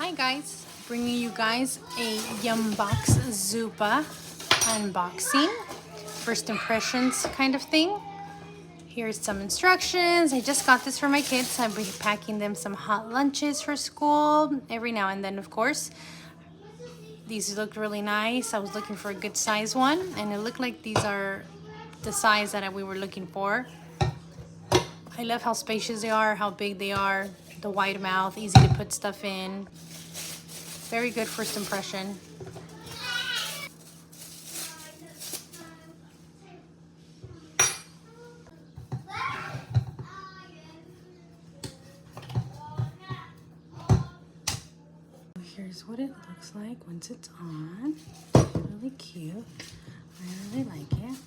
Hi guys, bringing you guys a Yumbox Zuppa unboxing, first impressions kind of thing. Here's some instructions. I just got this for my kids. I'll be packing them some hot lunches for school every now and then, of course. These look really nice. I was looking for a good size one, and it looked like these are the size that we were looking for. I love how spacious they are, how big they are, the wide mouth, easy to put stuff in. Very good first impression. Here's what it looks like once it's on. Really cute. I really like it.